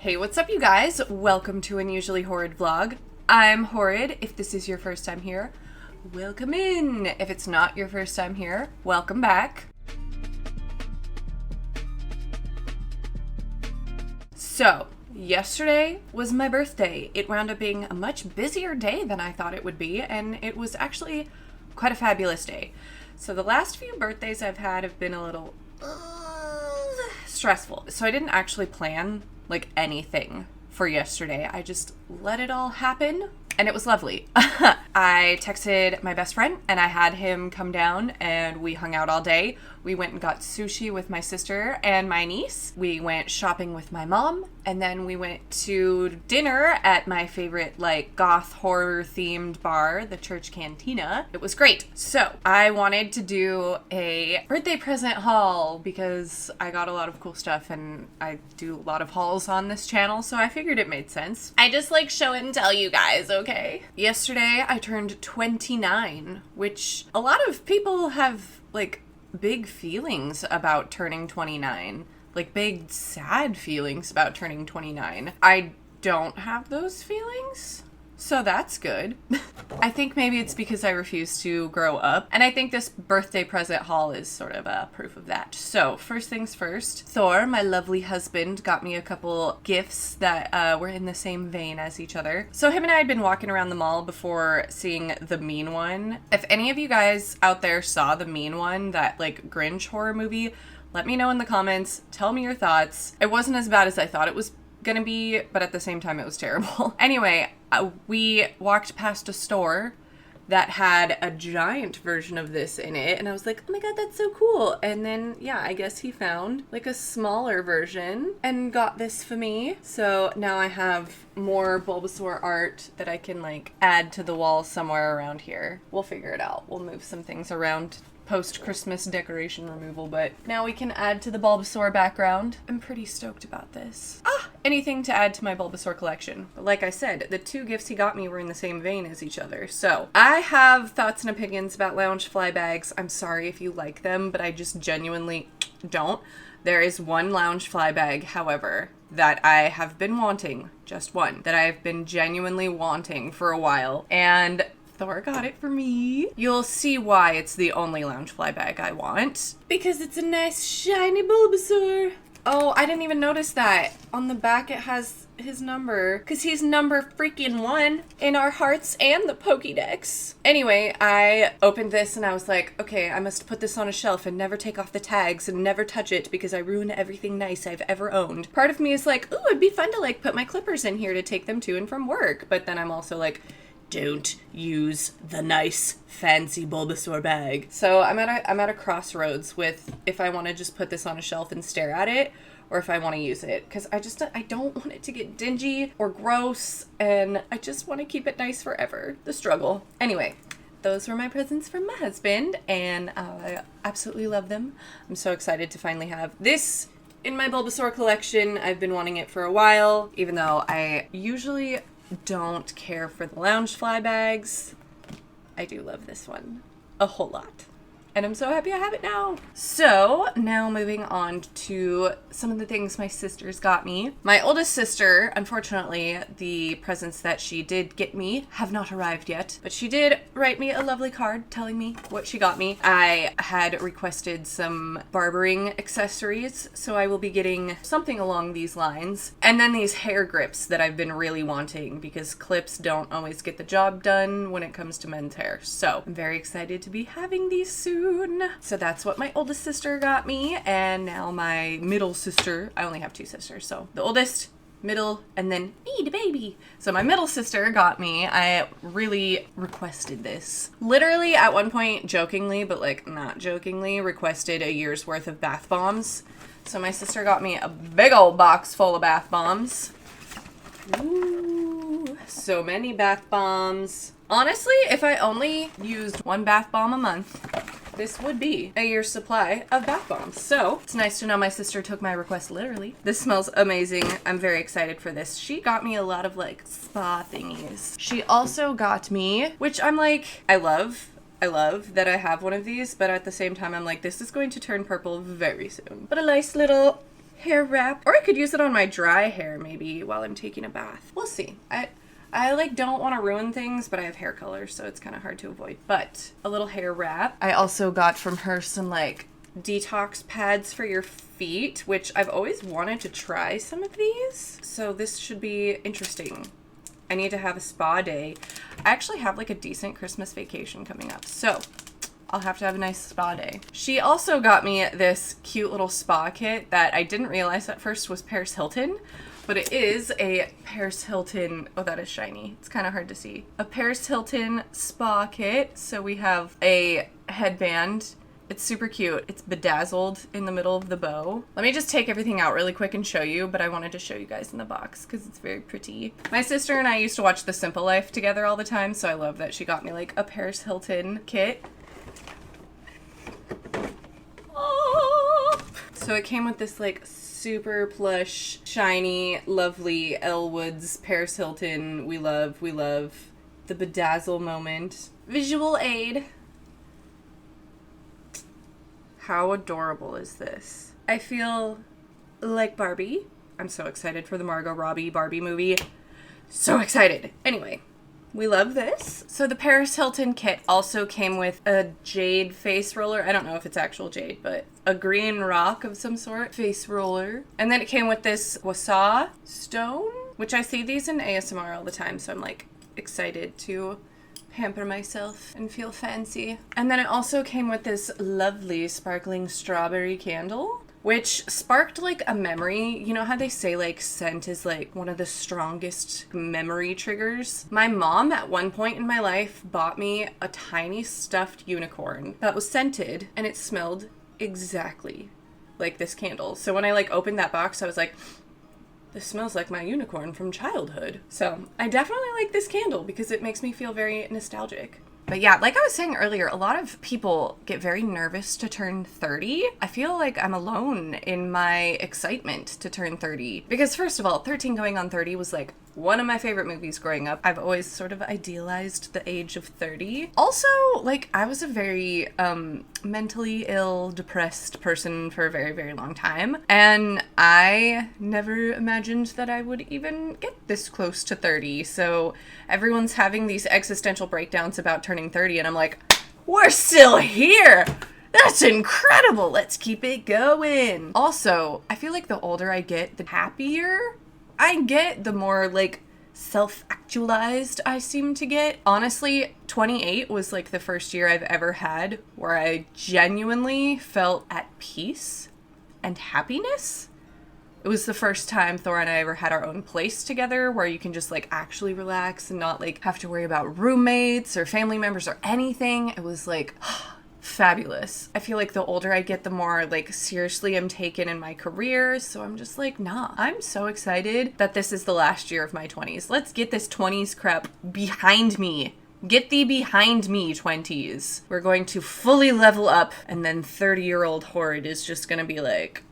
Hey, what's up, you guys? Welcome to Unusually Horrid Vlog. I'm Horrid. If this is your first time here, welcome in. If it's not your first time here, welcome back. So, yesterday was my birthday. It wound up being a much busier day than I thought it would be, and it was actually quite a fabulous day. So the last few birthdays I've had have been a little stressful. So I didn't actually plan anything for yesterday. I just let it all happen, and it was lovely. I texted my best friend and I had him come down and we hung out all day. We went and got sushi with my sister and my niece. We went shopping with my mom, and then we went to dinner at my favorite goth horror themed bar, the Church Cantina. It was great. So I wanted to do a birthday present haul because I got a lot of cool stuff and I do a lot of hauls on this channel, so I figured it made sense. I just show and tell you guys, okay? Yesterday I turned 29, which a lot of people have big feelings about turning 29. Big sad feelings about turning 29. I don't have those feelings, so that's good. I think maybe it's because I refuse to grow up, and I think this birthday present haul is sort of a proof of that. So, first things first, Thor, my lovely husband, got me a couple gifts that were in the same vein as each other. So him and I had been walking around the mall before seeing The Mean One. If any of you guys out there saw The Mean One, that Grinch horror movie, let me know in the comments. Tell me your thoughts. It wasn't as bad as I thought it was gonna be, but at the same time it was terrible. Anyway, we walked past a store that had a giant version of this in it, and I was like, oh my god, that's so cool. And then, yeah, I guess he found a smaller version and got this for me. So now I have more Bulbasaur art that I can add to the wall somewhere around here. We'll figure it out. We'll move some things around post-Christmas decoration removal, but now we can add to the Bulbasaur background. I'm pretty stoked about this. Anything to add to my Bulbasaur collection. But like I said, the two gifts he got me were in the same vein as each other. So I have thoughts and opinions about Loungefly bags. I'm sorry if you like them, but I just genuinely don't. There is one Loungefly bag, however, that I have been wanting, just one, that I've been genuinely wanting for a while, and Thor got it for me. You'll see why it's the only Loungefly bag I want. Because it's a nice shiny Bulbasaur. Oh, I didn't even notice that. On the back it has his number. Because he's number freaking 1 in our hearts and the Pokédex. Anyway, I opened this and I was like, okay, I must put this on a shelf and never take off the tags and never touch it because I ruin everything nice I've ever owned. Part of me is like, ooh, it'd be fun to put my clippers in here to take them to and from work. But then I'm also like, don't use the nice fancy Bulbasaur bag. So I'm at a crossroads with if I want to just put this on a shelf and stare at it, or if I want to use it, because I don't want it to get dingy or gross, and I just want to keep it nice forever. The struggle. Anyway, those were my presents from my husband, and I absolutely love them. I'm so excited to finally have this in my Bulbasaur collection. I've been wanting it for a while, even though I usually don't care for the Loungefly bags. I do love this one a whole lot. And I'm so happy I have it now. So, now moving on to some of the things my sisters got me. My oldest sister, unfortunately, the presents that she did get me have not arrived yet, but she did write me a lovely card telling me what she got me. I had requested some barbering accessories, so I will be getting something along these lines. And then these hair grips that I've been really wanting because clips don't always get the job done when it comes to men's hair. So, I'm very excited to be having these soon. So that's what my oldest sister got me, and now my middle sister, I only have two sisters, so the oldest, middle, and then me, the baby. So my middle sister got me, I really requested this. Literally at one point, jokingly, but not jokingly, requested a year's worth of bath bombs. So my sister got me a big old box full of bath bombs. Ooh, so many bath bombs. Honestly, if I only used one bath bomb a month, this would be a year's supply of bath bombs. So it's nice to know my sister took my request literally. This smells amazing. I'm very excited for this. She got me a lot of spa thingies. She also got me, which I'm I love that I have one of these, but at the same time I'm this is going to turn purple very soon. But a nice little hair wrap. Or I could use it on my dry hair maybe while I'm taking a bath. We'll see. I like don't want to ruin things, but I have hair color, so it's kind of hard to avoid. But a little hair wrap. I also got from her some like detox pads for your feet, which I've always wanted to try some of these. So this should be interesting. I need to have a spa day. I actually have like a decent Christmas vacation coming up, so I'll have to have a nice spa day. She also got me this cute little spa kit that I didn't realize at first was Paris Hilton, but it is a Paris Hilton, oh, that is shiny. It's kind of hard to see. A Paris Hilton spa kit. So we have a headband. It's super cute. It's bedazzled in the middle of the bow. Let me just take everything out really quick and show you, but I wanted to show you guys in the box because it's very pretty. My sister and I used to watch The Simple Life together all the time, so I love that she got me like a Paris Hilton kit. Oh. So it came with this like super plush, shiny, lovely Elwood's Paris Hilton. We love the bedazzle moment. Visual aid. How adorable is this? I feel like Barbie. I'm so excited for the Margot Robbie Barbie movie. So excited. Anyway, we love this. So the Paris Hilton kit also came with a jade face roller. I don't know if it's actual jade, but a green rock of some sort face roller. And then it came with this wasa stone, which I see these in ASMR all the time. So I'm like excited to pamper myself and feel fancy. And then it also came with this lovely sparkling strawberry candle, which sparked like a memory. You know how they say like scent is like one of the strongest memory triggers? My mom at one point in my life bought me a tiny stuffed unicorn that was scented, and it smelled exactly like this candle. So when I like opened that box, I was like, this smells like my unicorn from childhood. So I definitely like this candle because it makes me feel very nostalgic. But yeah, like I was saying earlier, a lot of people get very nervous to turn 30. I feel like I'm alone in my excitement to turn 30. Because first of all, 13 going on 30 was like one of my favorite movies growing up. I've always sort of idealized the age of 30. Also, like I was a very mentally ill, depressed person for a very, very long time. And I never imagined that I would even get this close to 30. So everyone's having these existential breakdowns about turning 30, and I'm like, we're still here! That's incredible! Let's keep it going! Also, I feel like the older I get, the happier I get, the more like self-actualized I seem to get. Honestly, 28 was like the first year I've ever had where I genuinely felt at peace and happiness. It was the first time Thor and I ever had our own place together where you can just like actually relax and not like have to worry about roommates or family members or anything. It was like fabulous. I feel like the older I get, the more like seriously I'm taken in my career. So I'm just like, nah, I'm so excited that this is the last year of my 20s. Let's get this 20s crap behind me. Get thee behind me, 20s. We're going to fully level up, and then 30-year-old Horrid is just gonna be like,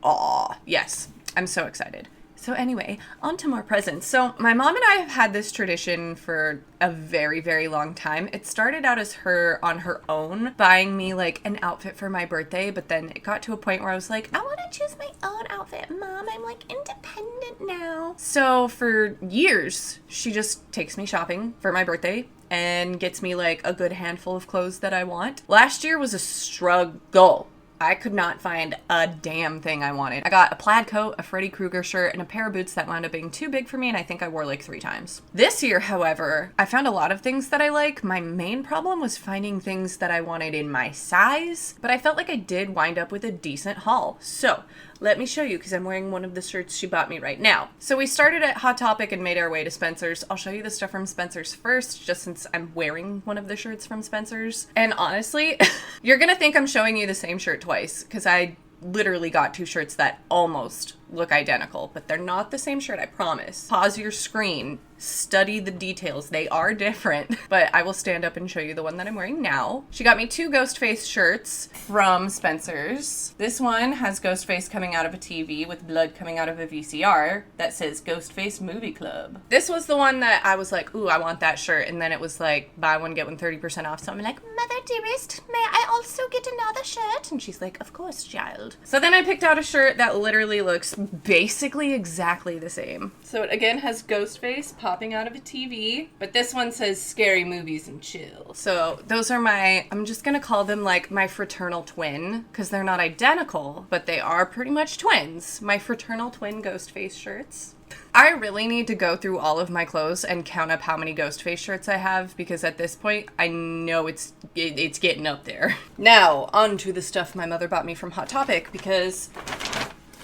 aw, yes, I'm so excited. So anyway, on to more presents. So my mom and I have had this tradition for a very, very long time. It started out as her on her own buying me like an outfit for my birthday, but then it got to a point where I was like, I want to choose my own outfit, Mom. I'm like independent now. So for years, she just takes me shopping for my birthday and gets me like a good handful of clothes that I want. Last year was a struggle. I could not find a damn thing I wanted. I got a plaid coat, a Freddy Krueger shirt, and a pair of boots that wound up being too big for me, and I think I wore like 3 times. This year, however, I found a lot of things that I like. My main problem was finding things that I wanted in my size, but I felt like I did wind up with a decent haul. So let me show you, because I'm wearing one of the shirts she bought me right now. So we started at Hot Topic and made our way to Spencer's. I'll show you the stuff from Spencer's first, just since I'm wearing one of the shirts from Spencer's. And honestly, you're gonna think I'm showing you the same shirt twice, because I literally got 2 shirts that almost look identical, but they're not the same shirt, I promise. Pause your screen, study the details. They are different, but I will stand up and show you the one that I'm wearing now. She got me 2 Ghostface shirts from Spencer's. This one has Ghostface coming out of a TV with blood coming out of a VCR that says Ghostface Movie Club. This was the one that I was like, ooh, I want that shirt, and then it was like buy one get one 30% off, so I'm like, Mom, Mother dearest, may I also get another shirt? And she's like, of course, child. So then I picked out a shirt that literally looks basically exactly the same. So it again has Ghostface popping out of a TV, but this one says scary movies and chill. So those are my, I'm just gonna call them like my fraternal twin, because they're not identical, but they are pretty much twins. My fraternal twin Ghostface shirts. I really need to go through all of my clothes and count up how many Ghostface shirts I have, because at this point, I know it's getting up there. Now, on to the stuff my mother bought me from Hot Topic, because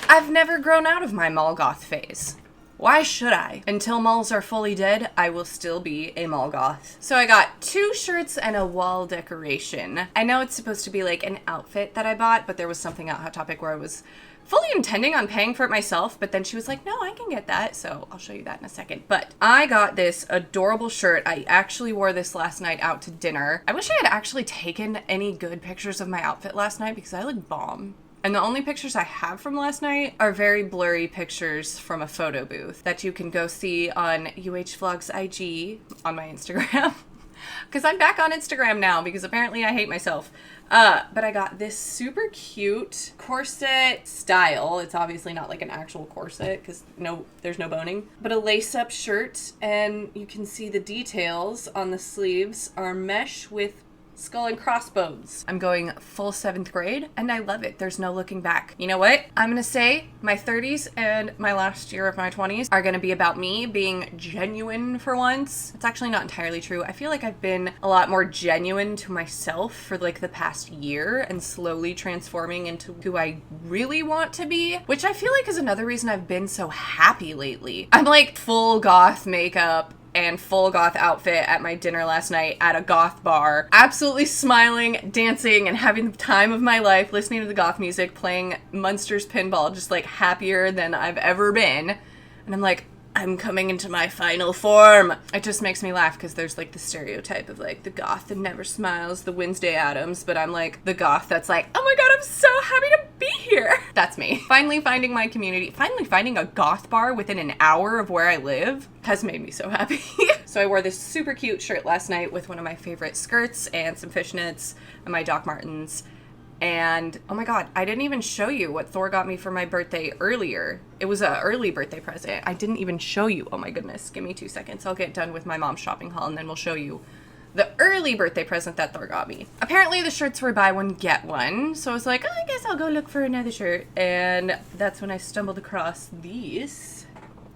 I've never grown out of my mall goth phase. Why should I? Until malls are fully dead, I will still be a mall goth. So I got 2 shirts and a wall decoration. I know it's supposed to be like an outfit that I bought, but there was something at Hot Topic where I was fully intending on paying for it myself, but then she was like, no, I can get that, so I'll show you that in a second. But I got this adorable shirt. I actually wore this last night out to dinner. I wish I had actually taken any good pictures of my outfit last night, because I look bomb. And the only pictures I have from last night are very blurry pictures from a photo booth that you can go see on Vlogs IG on my Instagram. Because I'm back on Instagram now, because apparently I hate myself. But I got this super cute corset style. It's obviously not like an actual corset, because there's no boning. But a lace-up shirt, and you can see the details on the sleeves are mesh with skull and crossbones. I'm going full 7th grade, and I love it. There's no looking back. You know what? I'm gonna say my 30s and my last year of my 20s are gonna be about me being genuine for once. It's actually not entirely true. I feel like I've been a lot more genuine to myself for like the past year, and slowly transforming into who I really want to be, which I feel like is another reason I've been so happy lately. I'm like full goth makeup and full goth outfit at my dinner last night at a goth bar, absolutely smiling, dancing, and having the time of my life, listening to the goth music, playing Munsters Pinball, just like happier than I've ever been. And I'm like, I'm coming into my final form. It just makes me laugh, because there's like the stereotype of like the goth that never smiles, the Wednesday Addams, but I'm like the goth that's like, oh my god, I'm so happy to be here. That's me. Finally finding my community, finally finding a goth bar within an hour of where I live has made me so happy. So I wore this super cute shirt last night with one of my favorite skirts and some fishnets and my Doc Martens. And oh my god, I didn't even show you what Thor got me for my birthday earlier. It was an early birthday present. I didn't even show you. Oh my goodness, give me 2 seconds. I'll get done with my mom's shopping haul, and then we'll show you the early birthday present that Thor got me. Apparently the shirts were buy one, get one. So I was like, oh, I guess I'll go look for another shirt. And that's when I stumbled across these,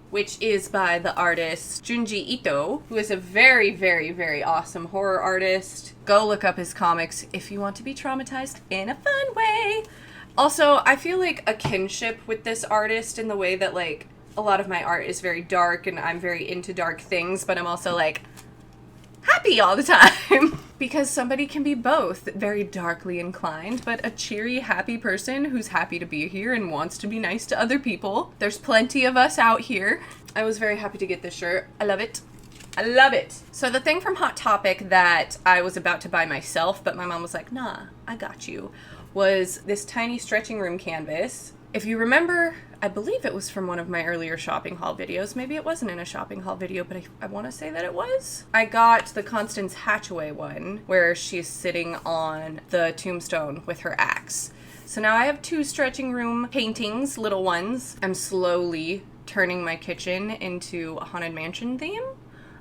which is by the artist Junji Ito, who is a very, very, very awesome horror artist. Go look up his comics if you want to be traumatized in a fun way. Also, I feel like a kinship with this artist in the way that like a lot of my art is very dark, and I'm very into dark things, but I'm also like happy all the time. Because somebody can be both, very darkly inclined, but a cheery, happy person who's happy to be here and wants to be nice to other people. There's plenty of us out here. I was very happy to get this shirt. I love it. I love it. So the thing from Hot Topic that I was about to buy myself, but my mom was like, nah, I got you, was this tiny stretching room canvas. If you remember, I believe it was from one of my earlier shopping haul videos. Maybe it wasn't in a shopping haul video, but I want to say that it was. I got the Constance Hatchaway one, where she's sitting on the tombstone with her axe. So now I have 2 stretching room paintings, little ones. I'm slowly turning my kitchen into a Haunted Mansion theme.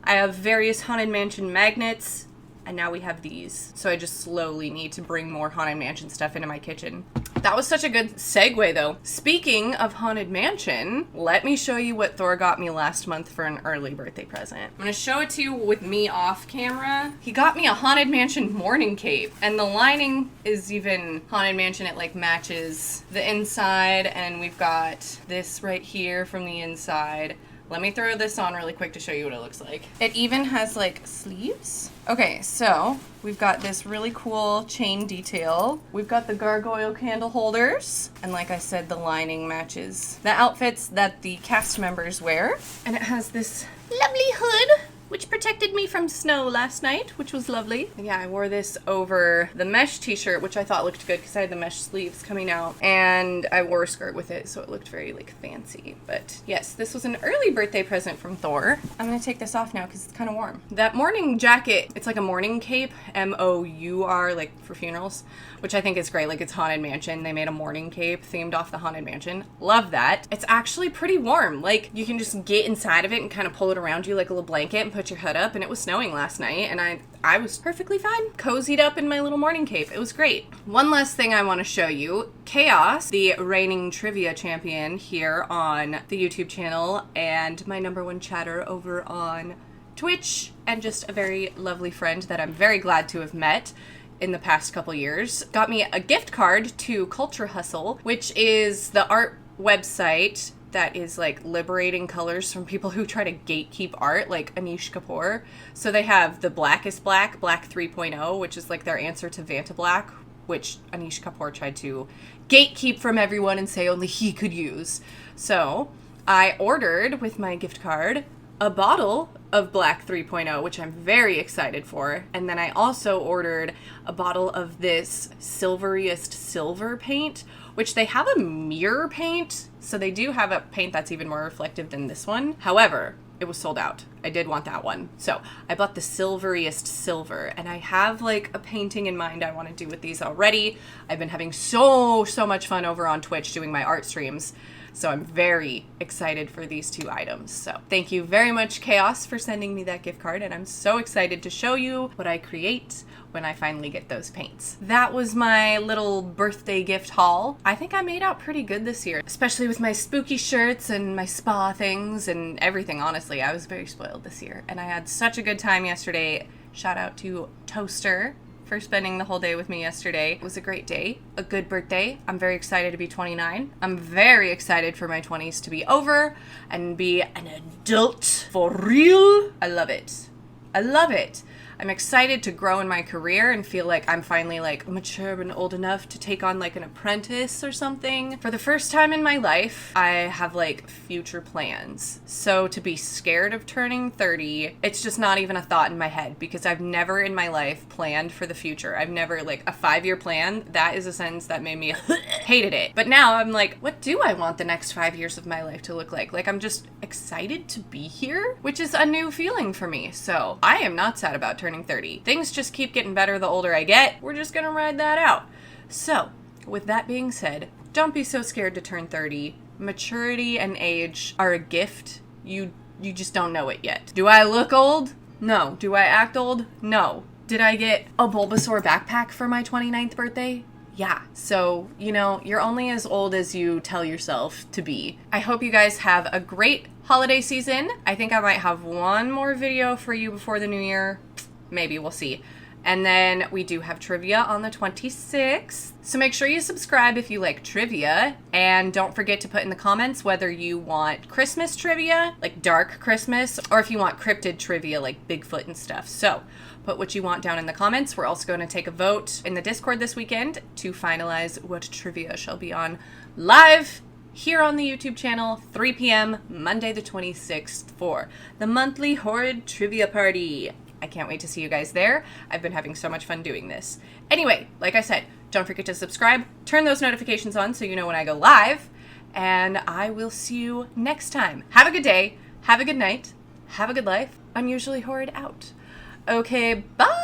I have various Haunted Mansion magnets, and now we have these. So I just slowly need to bring more Haunted Mansion stuff into my kitchen. That was such a good segue, though. Speaking of Haunted Mansion, let me show you what Thor got me last month for an early birthday present. I'm gonna show it to you with me off camera. He got me a Haunted Mansion morning cape, and the lining is even Haunted Mansion. It like matches the inside, and we've got this right here from the inside. Let me throw this on really quick to show you what it looks like. It even has like sleeves. Okay, so we've got this really cool chain detail. We've got the gargoyle candle holders. And like I said, the lining matches the outfits that the cast members wear. And it has this lovely hood which protected me from snow last night, which was lovely. Yeah, I wore this over the mesh t-shirt, which I thought looked good because I had the mesh sleeves coming out, and I wore a skirt with it, so it looked very like fancy. But yes, this was an early birthday present from Thor. I'm gonna take this off now because it's kind of warm. That morning jacket, it's like a morning cape, M-O-U-R, like for funerals, which I think is great. Like, it's Haunted Mansion. They made a morning cape themed off the Haunted Mansion. Love that. It's actually pretty warm. Like, you can just get inside of it and kind of pull it around you like a little blanket and put your hood up. And it was snowing last night, and I was perfectly fine, cozied up in my little morning cape. It was great. One last thing I want to show you. Chaos, the reigning trivia champion here on the YouTube channel, and my #1 chatter over on Twitch, and just a very lovely friend that I'm very glad to have met in the past couple years, got me a gift card to Culture Hustle, which is the art website that is like liberating colors from people who try to gatekeep art, like Anish Kapoor. So they have the Blackest Black, Black 3.0, which is like their answer to Vanta Black, which Anish Kapoor tried to gatekeep from everyone and say only he could use. So I ordered with my gift card a bottle of Black 3.0, which I'm very excited for. And then I also ordered a bottle of this Silveriest Silver paint, which they have a mirror paint. So they do have a paint that's even more reflective than this one. However, it was sold out. I did want that one. So I bought the Silveriest Silver, and I have like a painting in mind I want to do with these already. I've been having so much fun over on Twitch doing my art streams. So I'm very excited for these two items. So thank you very much, Chaos, for sending me that gift card. And I'm so excited to show you what I create when I finally get those paints. That was my little birthday gift haul. I think I made out pretty good this year, especially with my spooky shirts and my spa things and everything. Honestly, I was very spoiled this year. And I had such a good time yesterday. Shout out to Toaster for spending the whole day with me yesterday. It was a great day, a good birthday. I'm very excited to be 29. I'm very excited for my 20s to be over and be an adult for real. I love it. I love it. I'm excited to grow in my career and feel like I'm finally like mature and old enough to take on like an apprentice or something. For the first time in my life, I have like future plans. So to be scared of turning 30, it's just not even a thought in my head because I've never in my life planned for the future. I've never like a 5-year plan. That is a sentence that made me hated it. But now I'm like, what do I want the next 5 years of my life to look like? Like, I'm just excited to be here, which is a new feeling for me. So I am not sad about turning 30. Things just keep getting better the older I get. We're just gonna ride that out. So, with that being said, don't be so scared to turn 30. Maturity and age are a gift. You just don't know it yet. Do I look old? No. Do I act old? No. Did I get a Bulbasaur backpack for my 29th birthday? Yeah. So, you know, you're only as old as you tell yourself to be. I hope you guys have a great holiday season. I think I might have one more video for you before the new year. Maybe, we'll see. And then we do have trivia on the 26th. So make sure you subscribe if you like trivia. And don't forget to put in the comments whether you want Christmas trivia, like dark Christmas, or if you want cryptid trivia, like Bigfoot and stuff. So put what you want down in the comments. We're also going to take a vote in the Discord this weekend to finalize what trivia shall be on live here on the YouTube channel, 3 p.m. Monday the 26th for the monthly Horrid Trivia Party. I can't wait to see you guys there. I've been having so much fun doing this. Anyway, like I said, don't forget to subscribe, turn those notifications on so you know when I go live, and I will see you next time. Have a good day, have a good night, have a good life. Unusually Horrid out. Okay, bye!